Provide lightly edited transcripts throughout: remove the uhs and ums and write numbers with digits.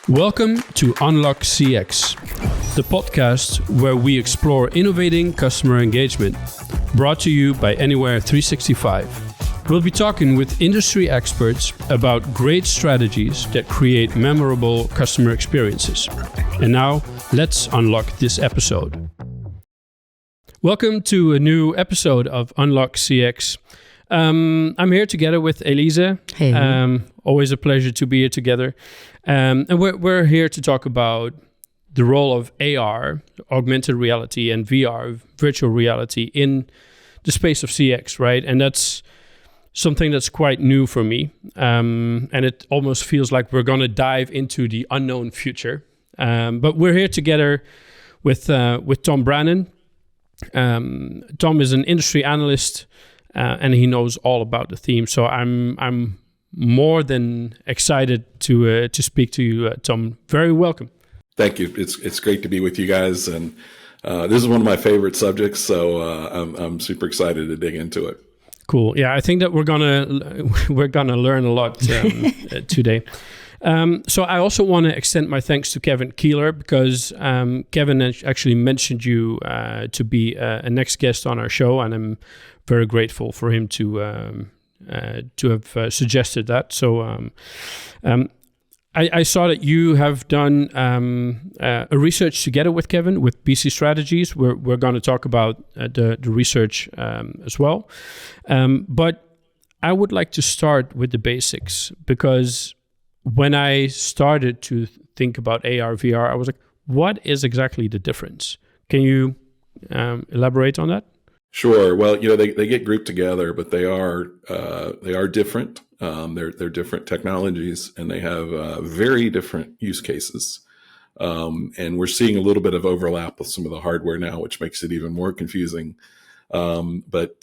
Welcome to Unlock CX, the podcast where we explore innovating customer engagement, brought to you by Anywhere 365. We'll be talking with industry experts about great strategies that create memorable customer experiences. And now, let's unlock this episode. Welcome to a new episode of Unlock CX. I'm here together with Elise. Hey. Always a pleasure to be here together. And we're here to talk about the role of AR, augmented reality, and VR, virtual reality, in the space of CX, right? And that's something that's quite new for me. And it almost feels like we're going to dive into the unknown future. But we're here together with Tom Brannen. Tom is an industry analyst, and he knows all about the theme. So I'm more than excited to speak to you, Tom. Very welcome. Thank you. It's great to be with you guys, and this is one of my favorite subjects. So I'm super excited to dig into it. Cool. Yeah, I think that we're gonna learn a lot today. So I also want to extend my thanks to Kieller, because Kevin actually mentioned you to be a next guest on our show, and I'm very grateful for him to have suggested that. So I saw that you have done a research together with Kevin with BC Strategies. We're going to talk about the research as well. But I would like to start with the basics, because when I started to think about AR, VR, I was like, what is exactly the difference? Can you elaborate on that? Sure. Well, they get grouped together, but they are different. They're different technologies, and they have very different use cases. And we're seeing a little bit of overlap with some of the hardware now, which makes it even more confusing. But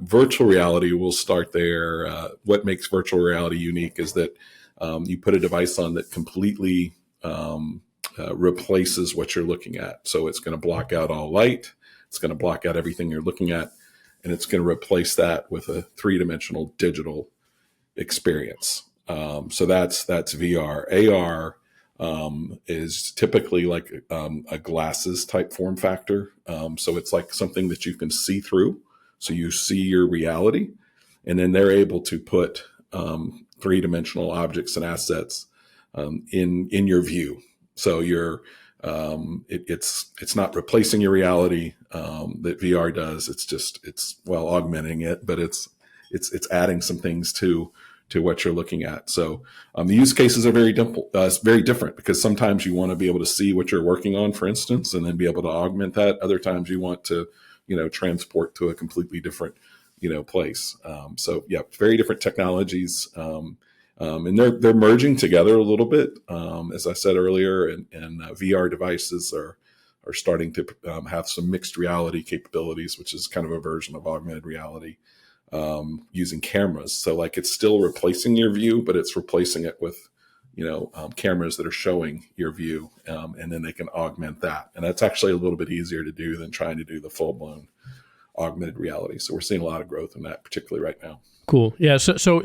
virtual reality, we'll start there. What makes virtual reality unique is that you put a device on that completely replaces what you're looking at. So it's going to block out all light. It's going to block out everything you're looking at, and it's going to replace that with a three-dimensional digital experience. So that's VR. AR is typically like a glasses type form factor. So it's like something that you can see through. So you see your reality, and then they're able to put three-dimensional objects and assets in your view. So you're it's not replacing your reality that VR does. It's augmenting it, but it's adding some things to what you're looking at. So the use cases are very different, because sometimes you want to be able to see what you're working on, for instance, and then be able to augment that. Other times you want to transport to a completely different place. So yeah, very different technologies. And they're merging together a little bit, as I said earlier, and VR devices are starting to have some mixed reality capabilities, which is kind of a version of augmented reality, using cameras. So like it's still replacing your view, but it's replacing it with cameras that are showing your view, and then they can augment that. And that's actually a little bit easier to do than trying to do the full-blown augmented reality. So we're seeing a lot of growth in that, particularly right now. Cool. Yeah. So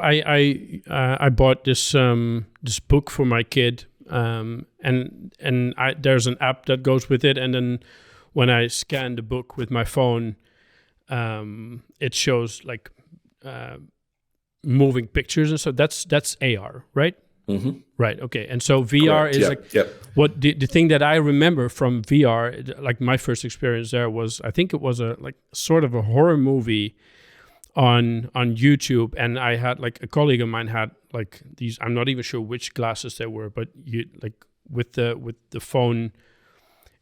I bought this book for my kid, and there's an app that goes with it, and then when I scan the book with my phone, it shows like moving pictures and so that's AR, right? Mm-hmm. Right. Okay. And so VR Correct. is what the thing that I remember from VR, like my first experience there was, I think it was a sort of a horror movie on YouTube, and I had a colleague of mine had these, I'm not even sure which glasses they were, but you with the phone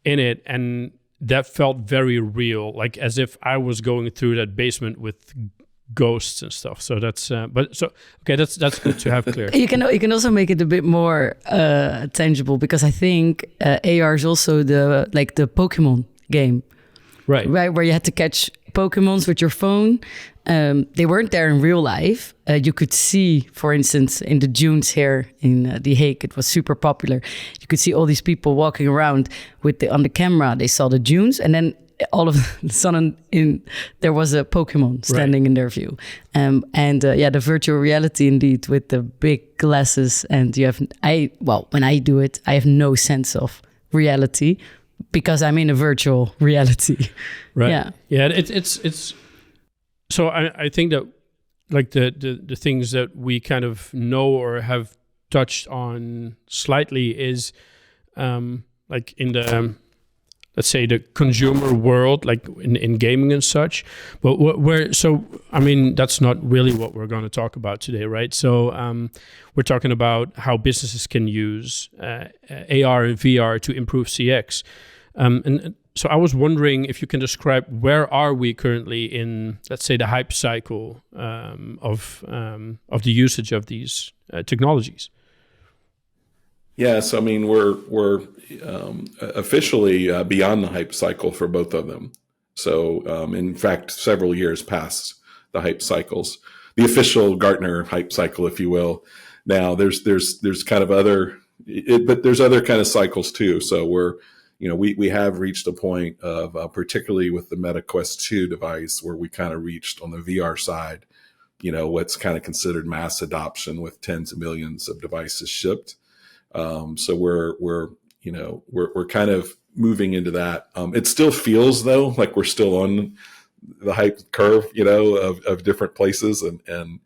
in it, and that felt very real, as if I was going through that basement with ghosts and stuff. So that's that's good to have clear. You can also make it a bit more tangible, because I think AR is also the Pokemon game, right? Where you had to catch Pokemons with your phone. They weren't there in real life. You could see, for instance, in the dunes here in The Hague, it was super popular. You could see all these people walking around on the camera. They saw the dunes, and then all of a sudden there was a Pokemon standing in their view. The virtual reality indeed with the big glasses, and when I do it, I have no sense of reality because I'm in a virtual reality. Right. Yeah. It's so I think that like the things that we kind of know or have touched on slightly is like in the let's say the consumer world, like in gaming and such. But that's not really what we're going to talk about today, right? So we're talking about how businesses can use AR and VR to improve CX. And so I was wondering if you can describe where are we currently in, let's say, the hype cycle of the usage of these technologies. Yeah, so I mean, we're officially beyond the hype cycle for both of them. So, in fact, several years past the hype cycles, the official Gartner hype cycle, if you will. Now, there's kind of but there's other kind of cycles too. So we have reached a point of, particularly with the Meta Quest 2 device, where we kind of reached on the VR side, what's kind of considered mass adoption with tens of millions of devices shipped. So we're kind of moving into that. It still feels though like we're still on the hype curve, of different places, and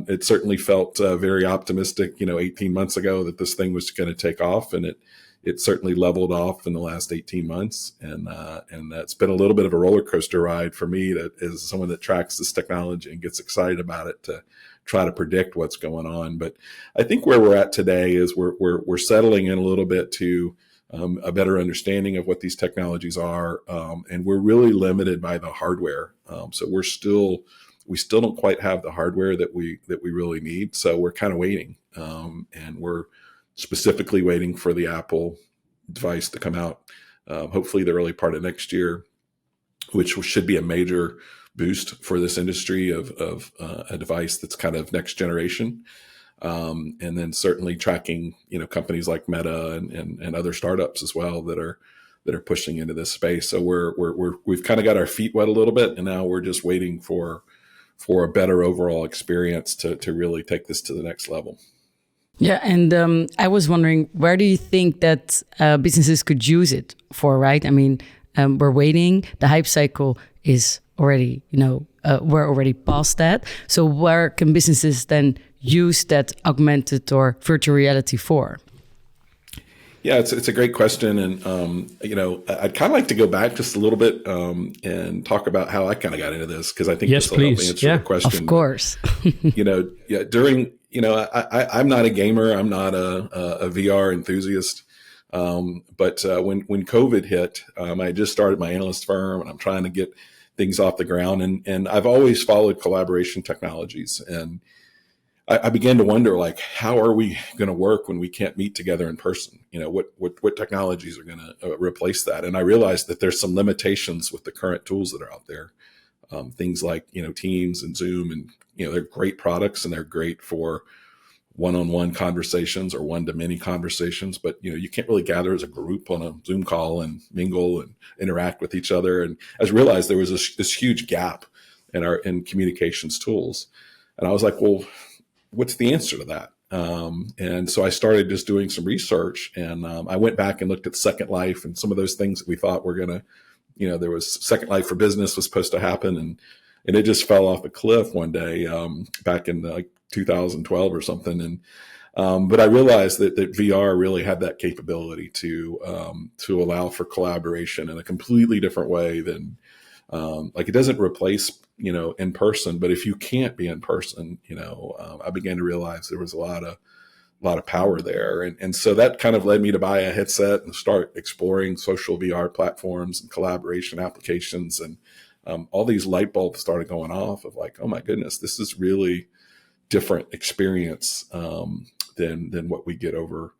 it certainly felt very optimistic, 18 months ago that this thing was going to take off, and it certainly leveled off in the last 18 months, and that's been a little bit of a roller coaster ride for me, that is someone that tracks this technology and gets excited about it, to try to predict what's going on. But I think where we're at today is we're settling in a little bit to a better understanding of what these technologies are, and we're really limited by the hardware. So we still don't quite have the hardware that we really need. So we're kind of waiting, and we're specifically waiting for the Apple device to come out, hopefully the early part of next year, which should be a major boost for this industry of a device that's kind of next generation. And then certainly tracking, companies like Meta and other startups as well that are pushing into this space. So we've kind of got our feet wet a little bit, and now we're just waiting for a better overall experience to really take this to the next level. Yeah, and I was wondering, where do you think that businesses could use it for, right? I mean, we're waiting. The hype cycle is already, we're already past that. So where can businesses then use that augmented or virtual reality for? Yeah, it's a great question. And, I'd kind of like to go back just a little bit and talk about how I kind of got into this, because I think this will help answer the question. Of course. I'm not a gamer. I'm not a VR enthusiast. But when COVID hit, I just started my analyst firm, and I'm trying to get things off the ground. And I've always followed collaboration technologies. And I began to wonder, like, how are we going to work when we can't meet together in person? What technologies are going to replace that? And I realized that there's some limitations with the current tools that are out there. Things like, Teams and Zoom, and, they're great products, and they're great for one-on-one conversations or one-to-many conversations, but you can't really gather as a group on a Zoom call and mingle and interact with each other. And I realized there was this huge gap in communications tools, and I was like, well, what's the answer to that? And so I started just doing some research, and I went back and looked at Second Life and some of those things that we thought were gonna, there was Second Life for Business was supposed to happen, and it just fell off a cliff one day back in 2012 or something. And but I realized that VR really had that capability to allow for collaboration in a completely different way than it doesn't replace in person, but if you can't be in person, I began to realize there was a lot of power there, and so that kind of led me to buy a headset and start exploring social VR platforms and collaboration applications, and all these light bulbs started going off of like, oh my goodness, this is really different experience than what we get over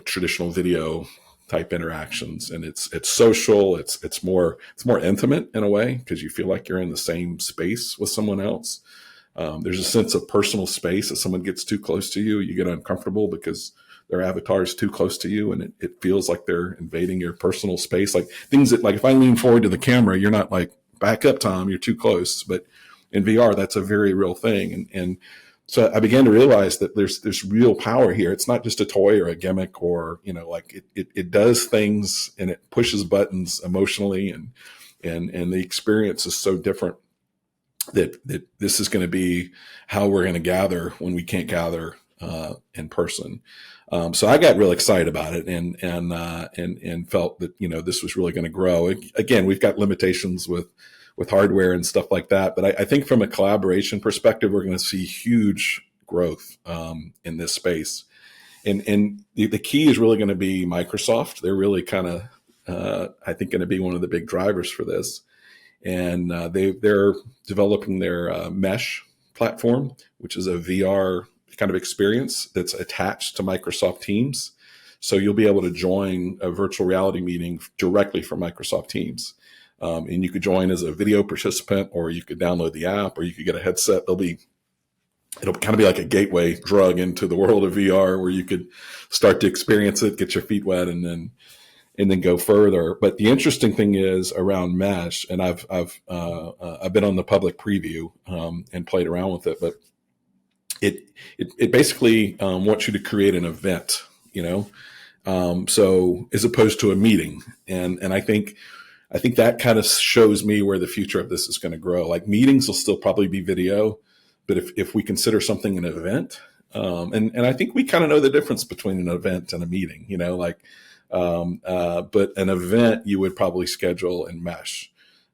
traditional video type interactions. And it's social, it's more intimate in a way, because you feel like you're in the same space with someone else. There's a sense of personal space. If someone gets too close to you, you get uncomfortable because their avatar is too close to you, and it feels like they're invading your personal space. Like things that, like if I lean forward to the camera, you're not like, back up, Tom, you're too close. But in VR, that's a very real thing. And so I began to realize that there's real power here. It's not just a toy or a gimmick, or, like it does things and it pushes buttons emotionally, and the experience is so different that this is going to be how we're going to gather when we can't gather in person. So I got real excited about it and felt that, this was really going to grow. Again, we've got limitations with hardware and stuff like that. But I think from a collaboration perspective, we're going to see huge growth in this space. And the key is really going to be Microsoft. They're really kind of, I think, going to be one of the big drivers for this. And they're developing their Mesh platform, which is a VR kind of experience that's attached to Microsoft Teams. So you'll be able to join a virtual reality meeting directly from Microsoft Teams. And you could join as a video participant, or you could download the app, or you could get a headset. It'll kind of be like a gateway drug into the world of VR, where you could start to experience it, get your feet wet, and then go further. But the interesting thing is around Mesh, and I've been on the public preview and played around with it, but it basically wants you to create an event, so as opposed to a meeting, and I think that kind of shows me where the future of this is going to grow. Like meetings will still probably be video, but if we consider something an event, and I think we kind of know the difference between an event and a meeting, but an event you would probably schedule in Mesh.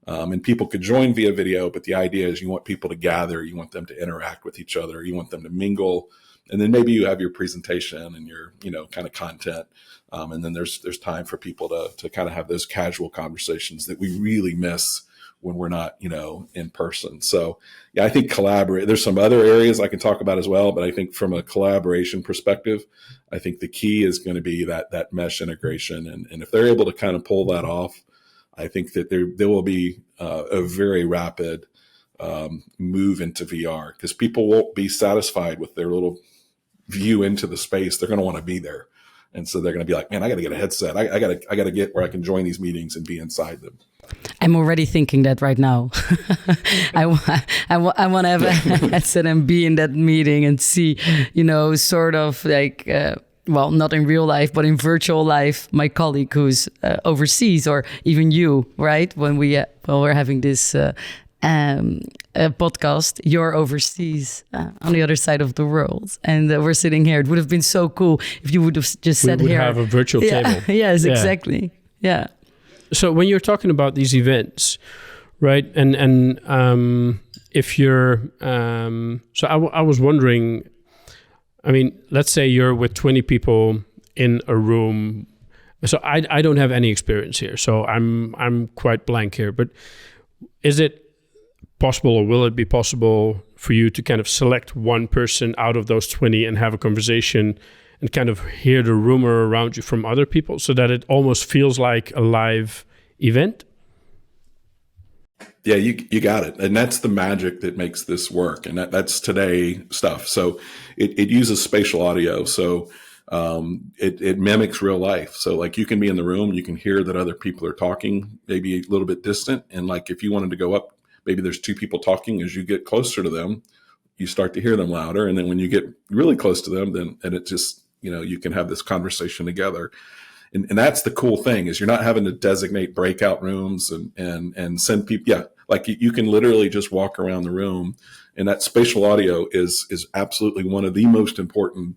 And people could join via video, but the idea is you want people to gather, you want them to interact with each other, you want them to mingle, and then maybe you have your presentation and your, kind of content. And then there's time for people to kind of have those casual conversations that we really miss when we're not, in person. So yeah, I think there's some other areas I can talk about as well, but I think from a collaboration perspective, I think the key is going to be that mesh integration. And if they're able to kind of pull that off, I think that there will be a very rapid move into VR, because people won't be satisfied with their little view into the space. They're going to want to be there. And so they're going to be like, man, I got to get a headset. I got to get where I can join these meetings and be inside them. I'm already thinking that right now. I want to have a headset and be in that meeting and see, sort of like, well, not in real life, but in virtual life, my colleague who's overseas, or even you, right? When we're having this podcast, you're overseas on the other side of the world, and we're sitting here. It would have been so cool if you would have just sat here. We would have a virtual table. Yes, exactly. Yeah. So when you're talking about these events, right? And if you're, so I was wondering, I mean, let's say you're with 20 people in a room. So I don't have any experience here, so I'm quite blank here. But is it possible, or will it be possible for you to kind of select one person out of those 20 and have a conversation and kind of hear the rumor around you from other people, so that it almost feels like a live event? Yeah, you got it. And that's the magic that makes this work. And that's today stuff. So it uses spatial audio. So it mimics real life. So like you can be in the room, you can hear that other people are talking, maybe a little bit distant. And like if you wanted to go up, maybe there's two people talking. As you get closer to them, you start to hear them louder. And then when you get really close to them, then it just, you can have this conversation together. And that's the cool thing, is you're not having to designate breakout rooms and send people. Yeah. Like you can literally just walk around the room, and that spatial audio is absolutely one of the most important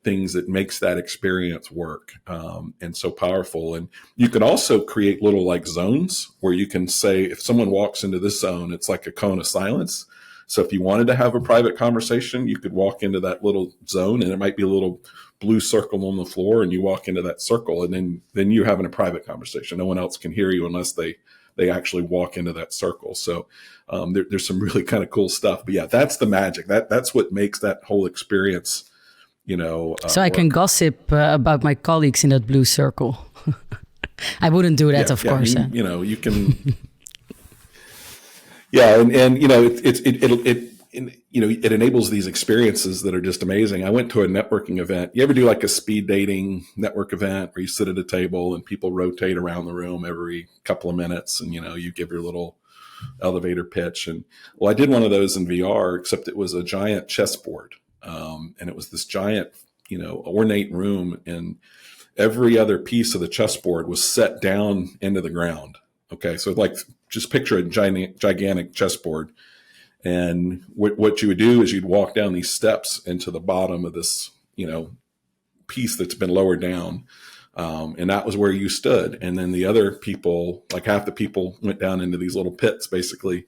things that makes that experience work, and so powerful. And you can also create little like zones where you can say, if someone walks into this zone, it's like a cone of silence. So if you wanted to have a private conversation, you could walk into that little zone, and it might be a little blue circle on the floor, and you walk into that circle, and then you're having a private conversation. No one else can hear you unless they actually walk into that circle. So there's some really kind of cool stuff. But yeah, that's the magic. That's what makes that whole experience, so I can gossip about my colleagues in that blue circle. I wouldn't do that, of course. You can. Yeah, and it enables these experiences that are just amazing. I went to a networking event. You ever do like a speed dating network event where you sit at a table and people rotate around the room every couple of minutes, and you give your little elevator pitch? And well, I did one of those in VR, except it was a giant chessboard, and it was this giant, ornate room, and every other piece of the chessboard was set down into the ground. Okay, so like just picture a gigantic chessboard. And what you would do is you'd walk down these steps into the bottom of this, piece that's been lowered down. And that was where you stood. And then the other people, like half the people, went down into these little pits, basically.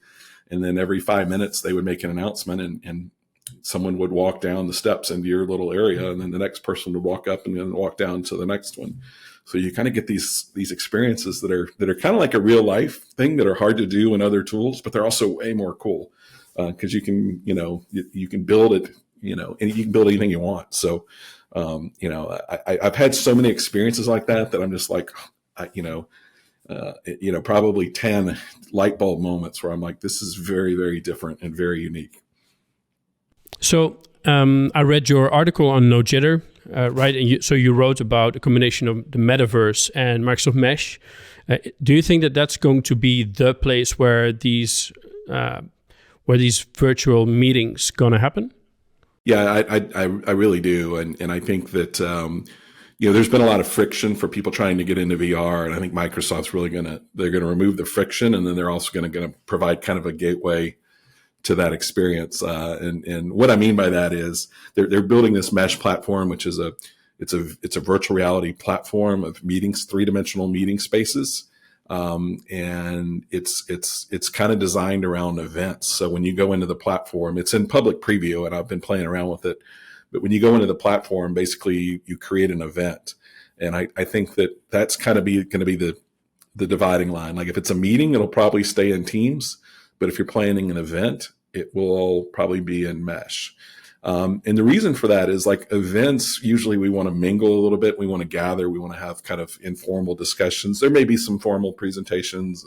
And then every 5 minutes, they would make an announcement, and someone would walk down the steps into your little area. And then the next person would walk up and then walk down to the next one. So you kind of get these experiences that are kind of like a real life thing that are hard to do in other tools, but they're also way more cool. Because you can, you can build it, and you can build anything you want. So, I've had so many experiences like that I'm just like, probably 10 light bulb moments where I'm like, this is very, very different and very unique. So I read your article on No Jitter, right? And so you wrote about a combination of the Metaverse and Microsoft Mesh. Do you think that that's going to be the place where these virtual meetings going to happen? Yeah, I really do. And I think that, there's been a lot of friction for people trying to get into VR. And I think Microsoft's really they're going to remove the friction. And then they're also going to provide kind of a gateway to that experience. And what I mean by that is they're building this mesh platform, which is it's a virtual reality platform of meetings, 3-dimensional meeting spaces. And it's kind of designed around events. So when you go into the platform, it's in public preview, and I've been playing around with it. But when you go into the platform, basically you create an event. And I think that's kind of going to be the dividing line. Like if it's a meeting, it'll probably stay in Teams. But if you're planning an event, it will probably be in Mesh. And the reason for that is, like, events, usually we want to mingle a little bit. We want to gather. We want to have kind of informal discussions. There may be some formal presentations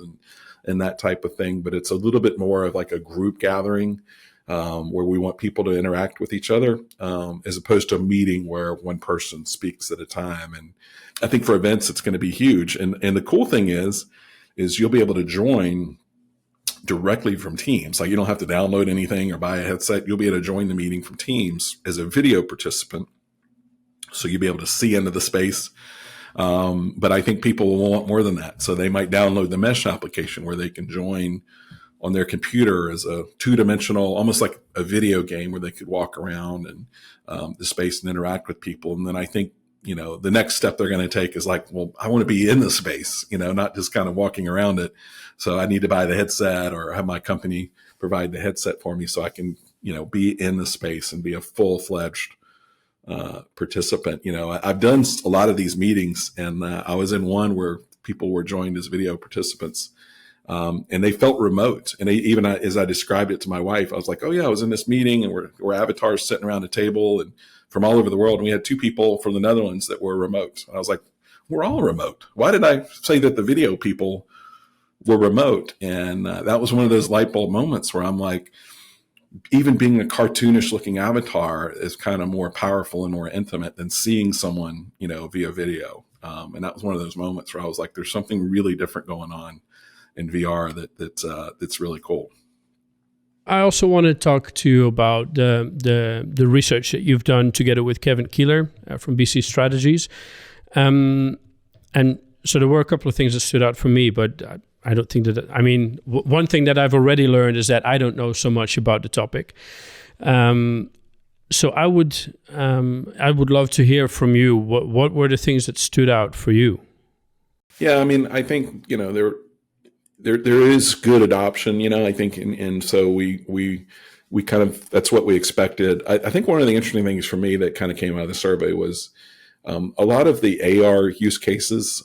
and that type of thing, but it's a little bit more of like a group gathering where we want people to interact with each other, as opposed to a meeting where one person speaks at a time. And I think for events, it's going to be huge. And the cool thing is you'll be able to join directly from Teams. Like, you don't have to download anything or buy a headset. You'll be able to join the meeting from Teams as a video participant. So you'll be able to see into the space. But I think people will want more than that. So they might download the Mesh application where they can join on their computer as a 2-dimensional, almost like a video game where they could walk around and the space and interact with people. And then I think, the next step they're going to take is like, well, I want to be in the space, not just kind of walking around it. So I need to buy the headset or have my company provide the headset for me so I can, be in the space and be a full-fledged participant. I've done a lot of these meetings, and I was in one where people were joined as video participants, and they felt remote. And even as I described it to my wife, I was like, oh yeah, I was in this meeting, and we're avatars sitting around a table and from all over the world. And we had 2 people from the Netherlands that were remote. And I was like, we're all remote. Why did I say that the video people were remote? And that was one of those light bulb moments where I'm like, even being a cartoonish looking avatar is kind of more powerful and more intimate than seeing someone, via video. And that was one of those moments where I was like, there's something really different going on in VR that's really cool. I also want to talk to you about the research that you've done together with Kevin Kieller from BC Strategies. And so there were a couple of things that stood out for me, but I don't think that, one thing that I've already learned is that I don't know so much about the topic. So I would love to hear from you. What were the things that stood out for you? Yeah, I think, there is good adoption, I think, and so we kind of, that's what we expected. I think one of the interesting things for me that kind of came out of the survey was a lot of the AR use cases,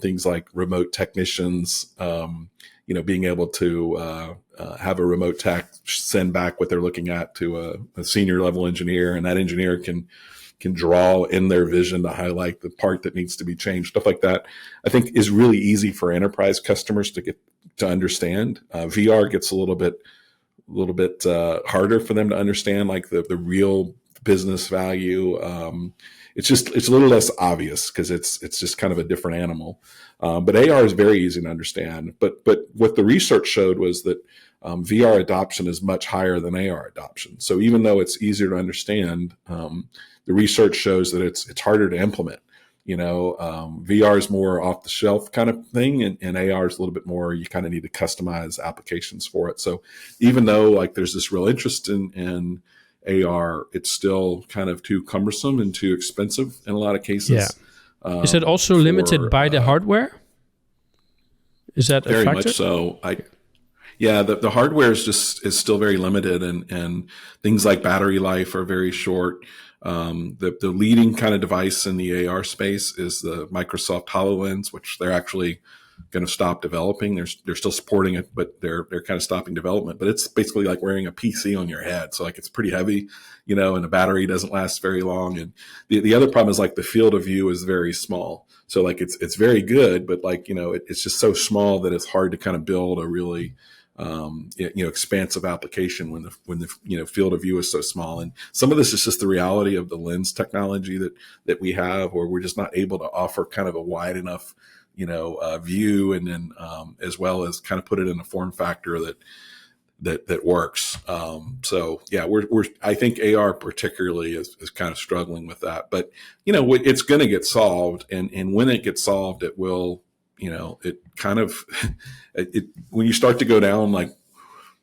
things like remote technicians, being able to have a remote tech send back what they're looking at to a senior level engineer, and that engineer can draw in their vision to highlight the part that needs to be changed. Stuff like that, I think, is really easy for enterprise customers to understand. VR gets a little bit little bit harder for them to understand, like the real business value. It's a little less obvious because it's just kind of a different animal. But AR is very easy to understand. But what the research showed was that VR adoption is much higher than AR adoption. So even though it's easier to understand, the research shows that it's harder to implement. VR is more off the shelf kind of thing, and AR is a little bit more, you kind of need to customize applications for it. So even though like there's this real interest in AR, it's still kind of too cumbersome and too expensive in a lot of cases. Yeah. Is it also limited by the hardware? Is that very a factor? Much so? The hardware is still very limited, and things like battery life are very short. The leading kind of device in the AR space is the Microsoft HoloLens, which they're actually going to stop developing. They're still supporting it, but they're kind of stopping development. But it's basically like wearing a PC on your head. So like it's pretty heavy, and the battery doesn't last very long. And the other problem is like the field of view is very small. So like it's very good, but like, it's just so small that it's hard to kind of build a really expansive application when the field of view is so small. And some of this is just the reality of the lens technology that we have, where we're just not able to offer kind of a wide enough, view, and then as well as kind of put it in a form factor that works. I think AR particularly is kind of struggling with that, but it's going to get solved, and when it gets solved, it will. It kind of, when you start to go down like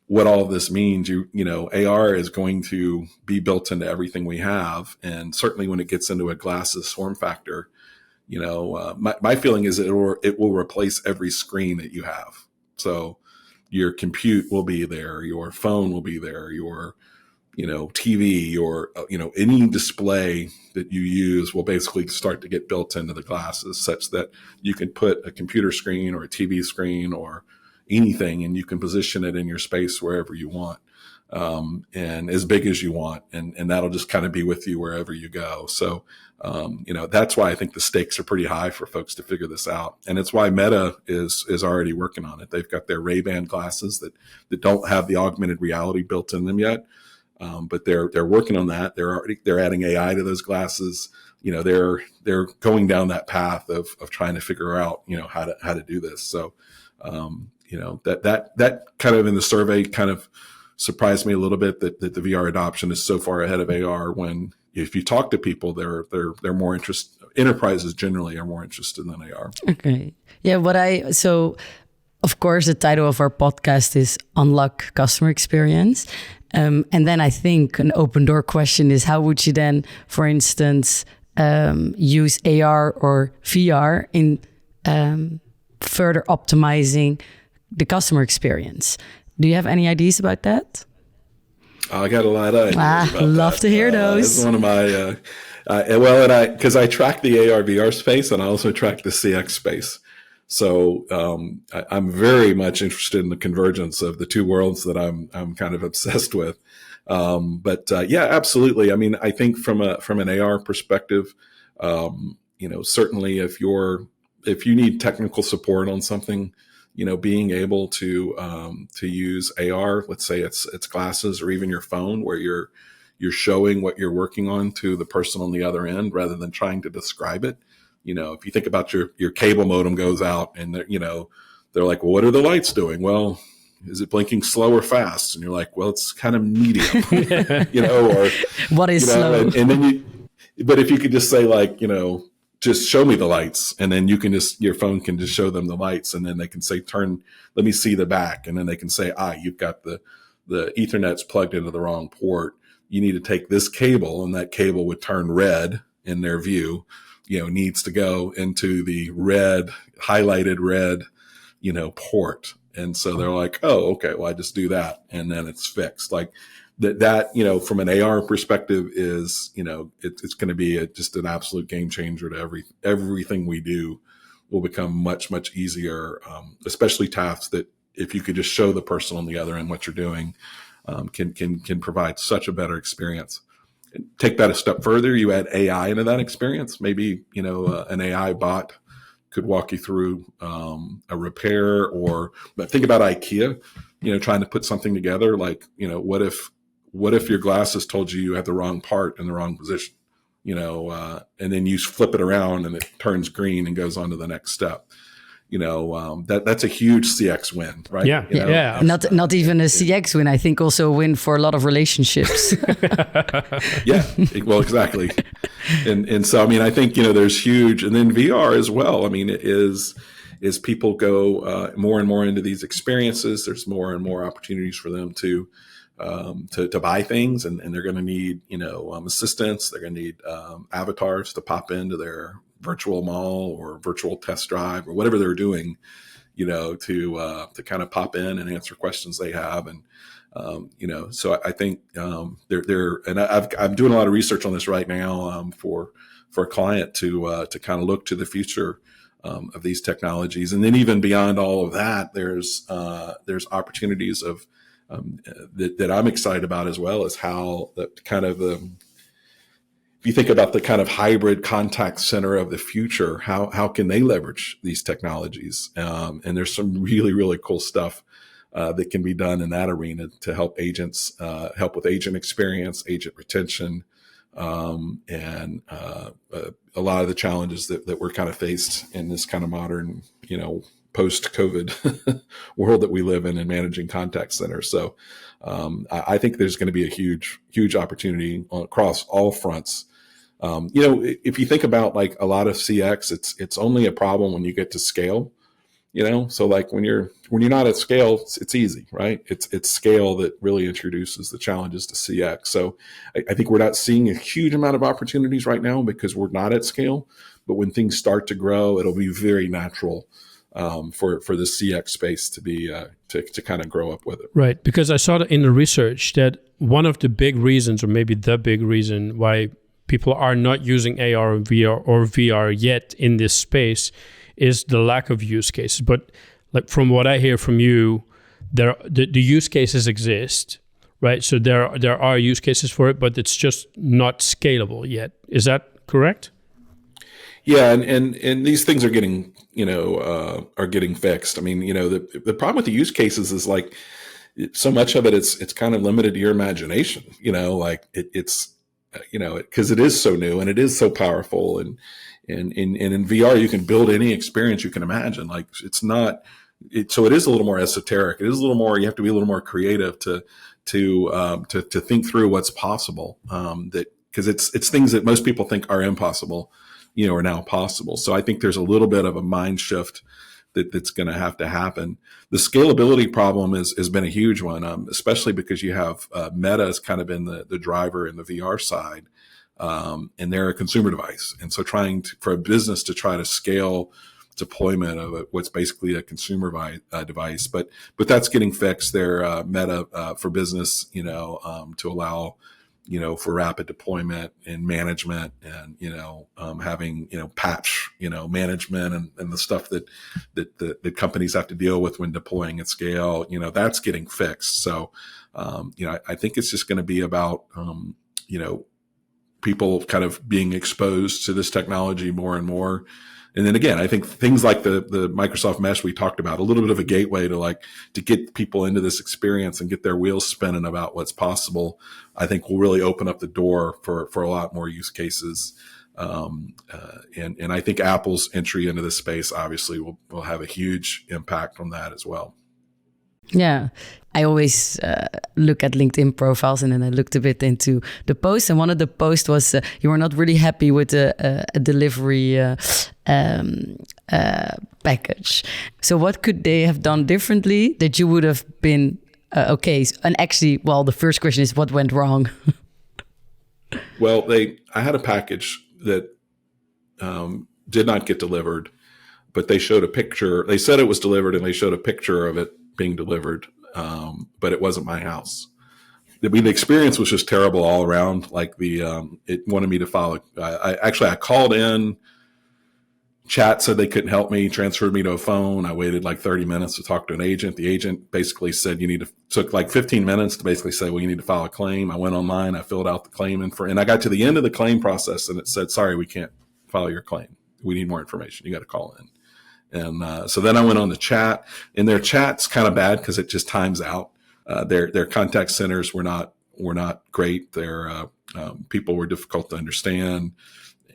what all of this means, AR is going to be built into everything we have. And certainly when it gets into a glasses form factor, my feeling is it will replace every screen that you have. So your compute will be there, your phone will be there, your TV, or, any display that you use will basically start to get built into the glasses, such that you can put a computer screen or a TV screen or anything, and you can position it in your space wherever you want, and as big as you want. And that'll just kind of be with you wherever you go. So, that's why I think the stakes are pretty high for folks to figure this out. And it's why Meta is already working on it. They've got their Ray-Ban glasses that don't have the augmented reality built in them yet. But they're working on that. They're adding AI to those glasses. They're going down that path of trying to figure out, how to do this. So, that kind of in the survey kind of surprised me a little bit that the VR adoption is so far ahead of AR, when if you talk to people, they're more interested. Enterprises generally are more interested than AR. Okay. Yeah. So of course the title of our podcast is Unlock Customer Experience. And then I think an open door question is, how would you then, for instance, use AR or VR in further optimizing the customer experience? Do you have any ideas about that? I got a lot of ideas about love that. To hear those. It's one of my, because I track the AR VR space, and I also track the CX space. So I'm very much interested in the convergence of the two worlds that I'm kind of obsessed with. Absolutely. I mean, I think from an AR perspective, certainly if you need technical support on something, being able to use AR, let's say it's glasses or even your phone, where you're showing what you're working on to the person on the other end rather than trying to describe it. If you think about your cable modem goes out, and they're like, well, what are the lights doing? Well, is it blinking slow or fast? And you're like, well, it's kind of medium, or what is slow? And then but if you could just say like, just show me the lights, and then your phone can just show them the lights, and then they can say, let me see the back. And then they can say, you've got the Ethernet's plugged into the wrong port. You need to take this cable, and that cable would turn red in their view. Needs to go into the highlighted red, port. And so they're like, oh, okay, well, I just do that, and then it's fixed. Like that, from an AR perspective is, it's going to be just an absolute game changer to everything we do will become much, much easier, especially tasks that if you could just show the person on the other end what you're doing, can provide such a better experience. Take that a step further, you add AI into that experience. Maybe, an AI bot could walk you through a repair, but think about IKEA. trying to put something together. Like, what if your glasses told you had the wrong part in the wrong position, and then you flip it around and it turns green and goes on to the next step. That's a huge CX win, right? Yeah. Not even a CX win. I think also a win for a lot of relationships. Yeah, well, exactly. And so, I mean, I think, there's huge, and then VR as well. I mean, it is people go more and more into these experiences, there's more and more opportunities for them to buy things, and they're going to need, assistants. They're going to need avatars to pop into their virtual mall or virtual test drive or whatever they're doing, to kind of pop in and answer questions they have. And, so I think they're and I'm doing a lot of research on this right now for a client to kind of look to the future of these technologies. And then even beyond all of that, there's opportunities of that I'm excited about, as well as how the kind of if you think about the kind of hybrid contact center of the future, how can they leverage these technologies? And there's some really, really cool stuff that can be done in that arena to help agents, help with agent experience, agent retention, and a lot of the challenges that we're kind of faced in this kind of modern, post-COVID world that we live in managing contact centers. So I think there's going to be a huge, huge opportunity across all fronts. If you think about like a lot of CX, it's only a problem when you get to scale. So like when you're not at scale, it's easy, right? It's scale that really introduces the challenges to CX. So I think we're not seeing a huge amount of opportunities right now because we're not at scale. But when things start to grow, it'll be very natural for the CX space to be to kind of grow up with it. Right, because I saw in the research that one of the big reasons, or maybe the big reason, why people are not using AR or VR yet in this space is the lack of use cases. But like from what I hear from you, the use cases exist, right? So there are use cases for it, but it's just not scalable yet. Is that correct? Yeah, and these things are getting fixed. I mean, the problem with the use cases is like so much of it, it's kind of limited to your imagination. Like it's because it is so new and it is so powerful, and in VR you can build any experience you can imagine. Like so it is a little more esoteric. It is a little more. You have to be a little more creative to think through what's possible. Because it's things that most people think are impossible, are now possible. So I think there's a little bit of a mind shift that's going to have to happen. The scalability problem has been a huge one, especially because you have Meta has kind of been the driver in the VR side, and they're a consumer device. And so for a business to try to scale deployment of what's basically a consumer device, but that's getting fixed. They're Meta for business, to allow for rapid deployment and management, and having patch management and the stuff that companies have to deal with when deploying at scale. That's getting fixed. So I think it's just going to be about people kind of being exposed to this technology more and more. And then again, I think things like the Microsoft Mesh we talked about, a little bit of a gateway to get people into this experience and get their wheels spinning about what's possible, I think will really open up the door for a lot more use cases. And I think Apple's entry into this space obviously will have a huge impact on that as well. Yeah, I always look at LinkedIn profiles, and then I looked a bit into the posts. And one of the posts was you were not really happy with a delivery package. So what could they have done differently that you would have been okay? And actually, well, the first question is what went wrong? Well, I had a package that did not get delivered, but they showed a picture. They said it was delivered, and they showed a picture of it being delivered, but it wasn't my house. I mean, the experience was just terrible all around. Like it wanted me to file. I called in. Chat said they couldn't help me, transferred me to a phone. I waited like 30 minutes to talk to an agent. The agent basically said took like 15 minutes to basically say, well, you need to file a claim. I went online, I filled out the claim, and I got to the end of the claim process, and it said, sorry, we can't file your claim. We need more information. You got to call in. And so then I went on the chat, and their chat's kind of bad because it just times out. Their contact centers were not great. Their people were difficult to understand.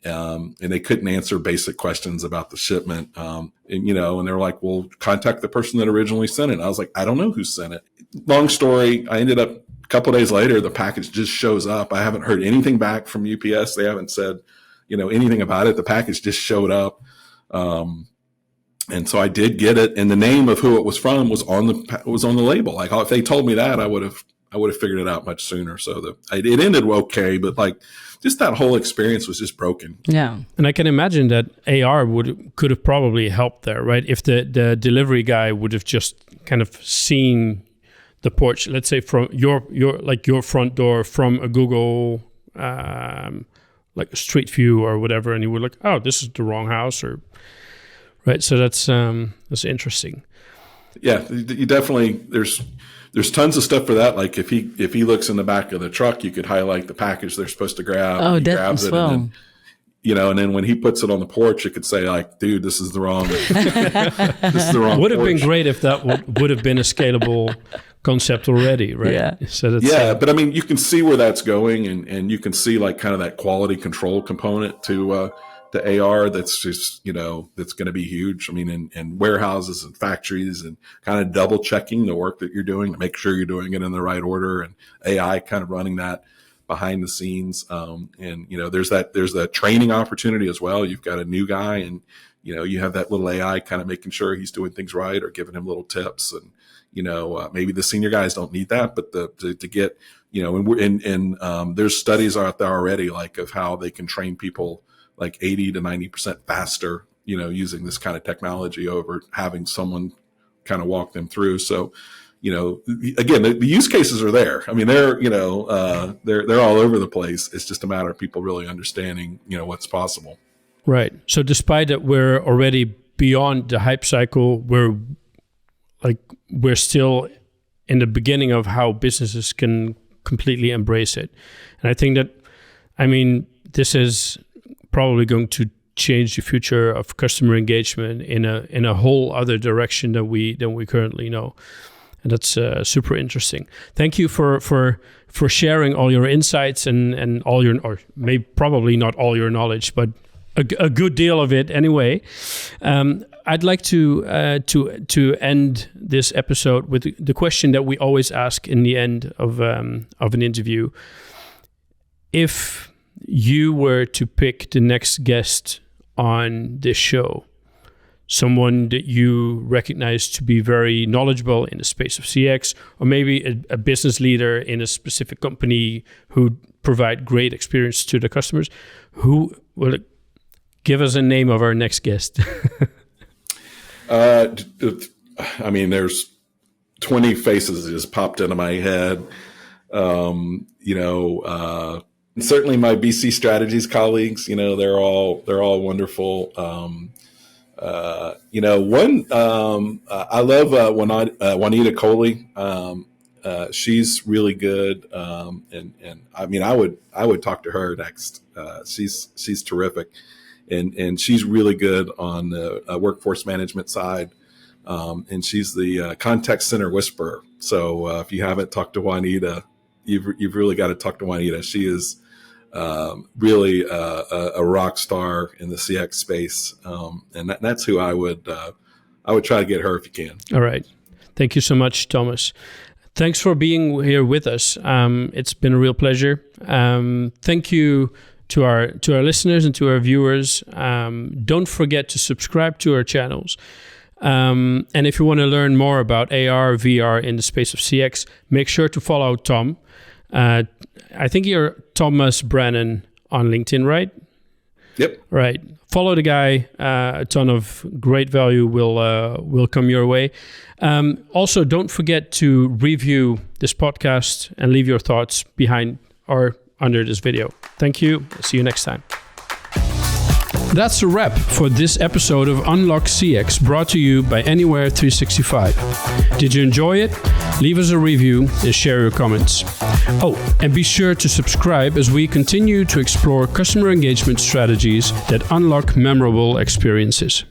And they couldn't answer basic questions about the shipment. And they're like, well, contact the person that originally sent it. And I was like, I don't know who sent it. Long story. I ended up a couple of days later, the package just shows up. I haven't heard anything back from UPS. They haven't said, anything about it. The package just showed up. And so I did get it. And the name of who it was from was on the label. Like, if they told me that, I would have figured it out much sooner. So it ended okay, but just that whole experience was just broken. Yeah. And I can imagine that AR could have probably helped there, right? If the delivery guy would have just kind of seen the porch, let's say from your front door from a Google, like a street view or whatever, and he would oh, this is the wrong house, or right. So that's interesting. Yeah, you definitely, there's tons of stuff for that. Like if he looks in the back of the truck, you could highlight the package they're supposed to grab. Oh, he grabs it, well. and then, and then when he puts it on the porch, it could say like, dude, this is the wrong. This is the wrong. Would have been great if that would have been a scalable concept already, right? Yeah. So but I mean, you can see where that's going, and you can see like kind of that quality control component to AR that's just, that's going to be huge. I mean, in warehouses and factories, and kind of double checking the work that you're doing to make sure you're doing it in the right order, and AI kind of running that behind the scenes. And, there's that training opportunity as well. You've got a new guy, and, you have that little AI kind of making sure he's doing things right or giving him little tips. And, maybe the senior guys don't need that, but to get, and there's studies out there already, like of how they can train people like 80 to 90% faster, using this kind of technology over having someone kind of walk them through. So, again, the use cases are there. I mean, they're all over the place. It's just a matter of people really understanding, what's possible. Right. So despite that we're already beyond the hype cycle, we're still in the beginning of how businesses can completely embrace it. And I think that, this is probably going to change the future of customer engagement in a whole other direction than we currently know, and that's super interesting. Thank you for sharing all your insights and all your, or maybe probably not all your knowledge, but a good deal of it anyway. I'd like to end this episode with the question that we always ask in the end of an interview. If you were to pick the next guest on this show, someone that you recognize to be very knowledgeable in the space of CX, or maybe a business leader in a specific company who provide great experience to the customers, who will give us a name of our next guest? There's 20 faces that just popped into my head. Certainly my BC Strategies colleagues, they're all wonderful. I love Juanita Coley. She's really good. And I would talk to her next. She's terrific. And she's really good on the workforce management side. And she's the contact center whisperer. So if you haven't talked to Juanita, you've really got to talk to Juanita. She is really a rock star in the CX space, and that's who I would try to get her if you can. All right, thank you so much, Thomas. Thanks for being here with us. It's been a real pleasure. Thank you to our listeners and to our viewers. Don't forget to subscribe to our channels. And if you want to learn more about AR, VR in the space of CX, make sure to follow Tom. I think you're Thomas Brannen on LinkedIn, right? Yep. Right. Follow the guy. A ton of great value will come your way. Also, don't forget to review this podcast and leave your thoughts behind or under this video. Thank you. See you next time. That's a wrap for this episode of Unlock CX, brought to you by Anywhere 365. Did you enjoy it? Leave us a review and share your comments. Oh, and be sure to subscribe as we continue to explore customer engagement strategies that unlock memorable experiences.